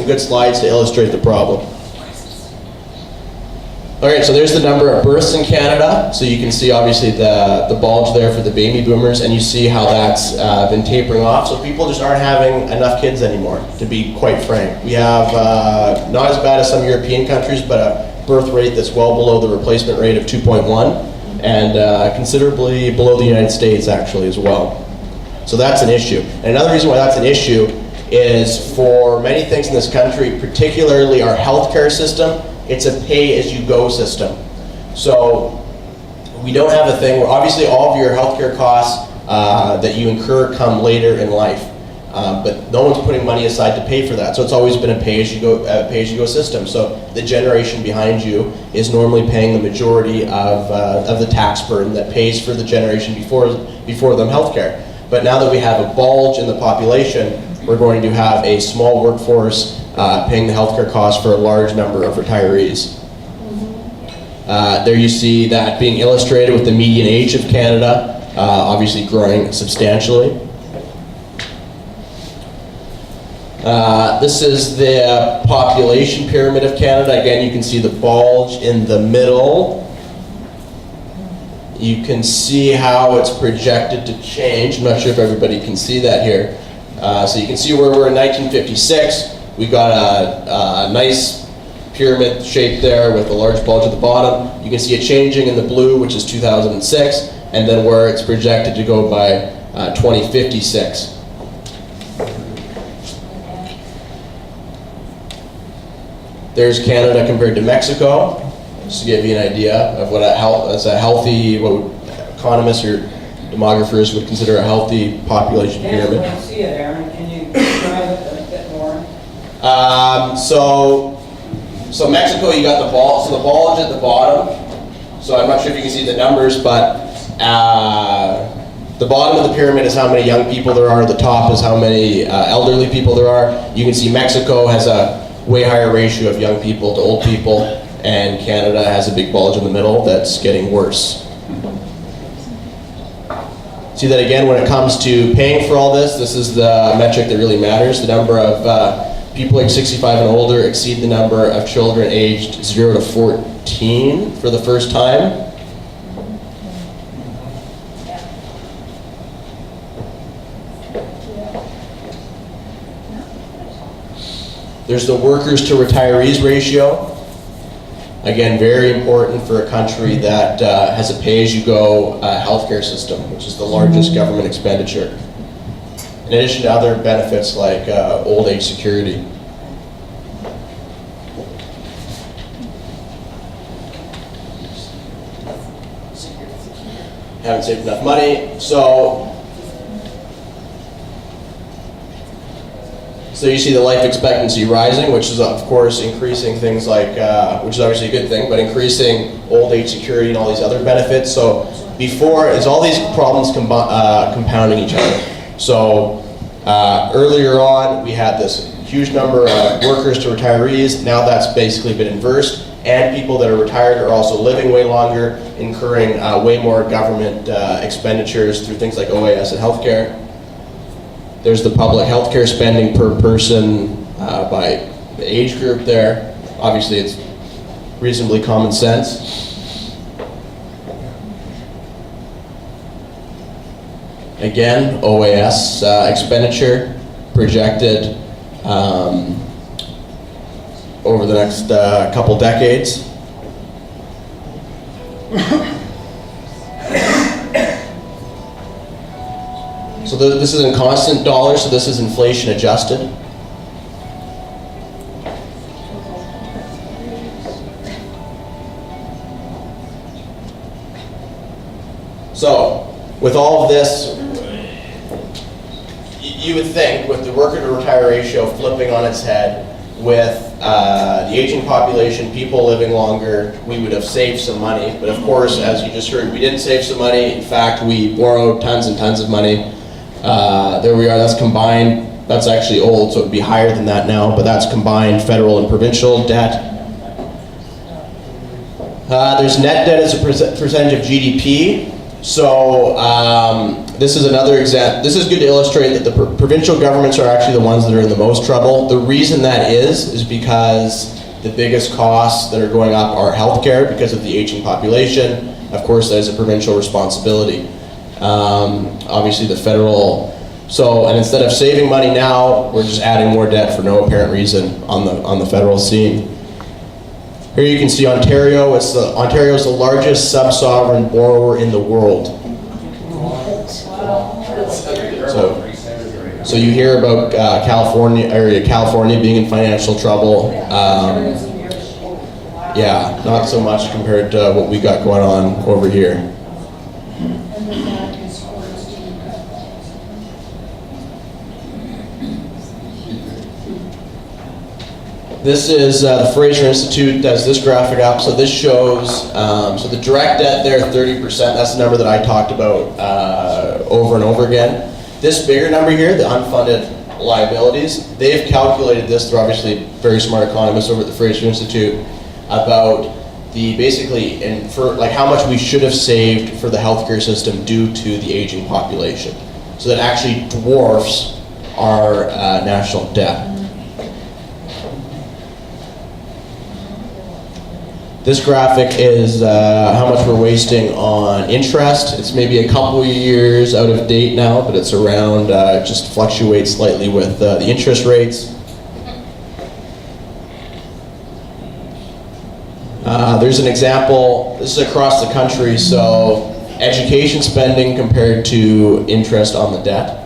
some good slides to illustrate the problem. All right, so there's the number of births in Canada. So you can see obviously the bulge there for the baby boomers, and you see how that's been tapering off. So people just aren't having enough kids anymore, to be quite frank. We have not as bad as some European countries, but a birth rate that's well below the replacement rate of 2.1, and considerably below the United States actually as well. So that's an issue. And another reason why that's an issue is for many things in this country, particularly our healthcare system, it's a pay-as-you-go system. So we don't have a thing where obviously all of your healthcare costs that you incur come later in life, but no one's putting money aside to pay for that. So it's always been a pay-as-you-go system. So the generation behind you is normally paying the majority of the tax burden that pays for the generation before them healthcare. But now that we have a bulge in the population, we're going to have a small workforce paying the healthcare costs for a large number of retirees. There you see that being illustrated with the median age of Canada, obviously growing substantially. This is the population pyramid of Canada. Again, you can see the bulge in the middle. You can see how it's projected to change. I'm not sure if everybody can see that here. So you can see where we're in 1956. We got a nice pyramid shape there with a large bulge at the bottom. You can see it changing in the blue, which is 2006, and then where it's projected to go by 2056. There's Canada compared to Mexico, just to give you an idea of what what economists or demographers would consider a healthy population pyramid. I can't see it, Aaron. Can you describe it a bit more? So Mexico, you got the bulge. So the bulge at the bottom. So I'm not sure if you can see the numbers, but the bottom of the pyramid is how many young people there are. The top is how many elderly people there are. You can see Mexico has a way higher ratio of young people to old people, and Canada has a big bulge in the middle that's getting worse. See that again when it comes to paying for all this. This is the metric that really matters. The number of people age 65 and older exceed the number of children aged 0 to 14 for the first time. There's the workers to retirees ratio. Again, very important for a country that has a pay-as-you-go healthcare system, which is the largest government expenditure, in addition to other benefits like old age security. Haven't saved enough money, so you see the life expectancy rising, which is of course increasing things like, which is obviously a good thing, but increasing old age security and all these other benefits. So before, is all these problems compounding each other. So earlier on, we had this huge number of workers to retirees. Now that's basically been inversed, and people that are retired are also living way longer, incurring way more government expenditures through things like OAS and healthcare. There's the public healthcare spending per person by the age group there. Obviously, it's reasonably common sense. Again, OAS expenditure projected over the next couple decades. So this is in constant dollars, so this is inflation adjusted. So with all of this, you would think with the worker to retire ratio flipping on its head, with the aging population, people living longer, we would have saved some money. But of course, as you just heard, we didn't save some money. In fact, we borrowed tons and tons of money. There we are, that's combined, that's actually old, so it would be higher than that now, but that's combined federal and provincial debt. There's net debt as a percentage of GDP. So This is another example. This is good to illustrate that the provincial governments are actually the ones that are in the most trouble. The reason that is because the biggest costs that are going up are healthcare because of the aging population. Of course, that is a provincial responsibility. Obviously, the federal. So, and instead of saving money now, we're just adding more debt for no apparent reason on the federal scene. Here you can see Ontario. Ontario is the largest sub-sovereign borrower in the world. So you hear about California being in financial trouble. Yeah, not so much compared to what we got going on over here. This is the Fraser Institute does this graphic up. So this shows, so the direct debt there, 30%, that's the number that I talked about over and over again. This bigger number here, the unfunded liabilities, they've calculated this through obviously very smart economists over at the Fraser Institute about the basically, and for like how much we should have saved for the healthcare system due to the aging population. So that actually dwarfs our national debt. This graphic is how much we're wasting on interest. It's maybe a couple of years out of date now, but it's around, just fluctuates slightly with the interest rates. There's an example, this is across the country, so education spending compared to interest on the debt.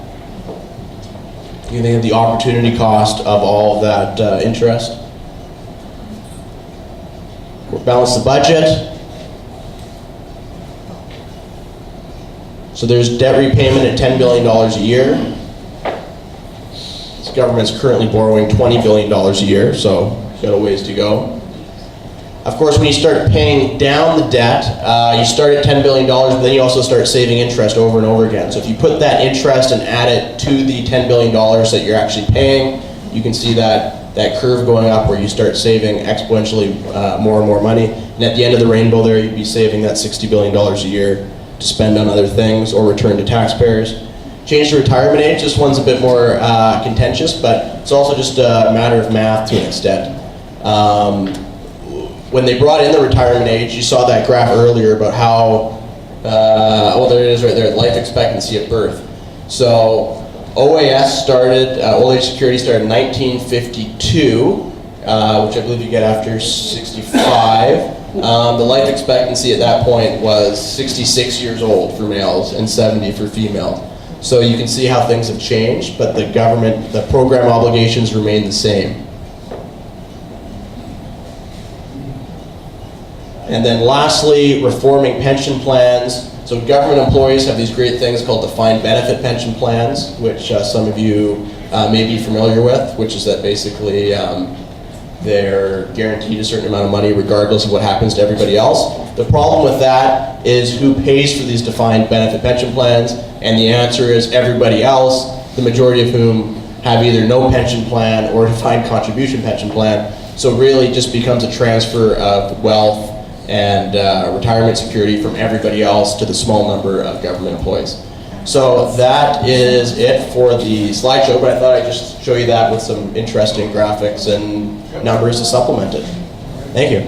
You think of the opportunity cost of all of that interest. We'll balance the budget. So there's debt repayment at $10 billion a year. This government's currently borrowing $20 billion a year, so got a ways to go. Of course, when you start paying down the debt, you start at $10 billion, but then you also start saving interest over and over again. So if you put that interest and add it to the $10 billion that you're actually paying, you can see that curve going up where you start saving exponentially more and more money. And at the end of the rainbow there, you'd be saving that $60 billion a year to spend on other things or return to taxpayers. Change the retirement age, this one's a bit more contentious, but it's also just a matter of math to an extent. When they brought in the retirement age, you saw that graph earlier about how, oh there it is right there, life expectancy at birth. So OAS started, Old Age Security started in 1952, which I believe you get after 65. The life expectancy at that point was 66 years old for males and 70 for females. So you can see how things have changed, but the program obligations remain the same. And then lastly, reforming pension plans. So government employees have these great things called defined benefit pension plans, which some of you may be familiar with, which is that basically they're guaranteed a certain amount of money regardless of what happens to everybody else. The problem with that is who pays for these defined benefit pension plans, and the answer is everybody else, the majority of whom have either no pension plan or defined contribution pension plan. So really it just becomes a transfer of wealth and retirement security from everybody else to the small number of government employees. So that is it for the slideshow, but I thought I'd just show you that with some interesting graphics and numbers to supplement it. Thank you.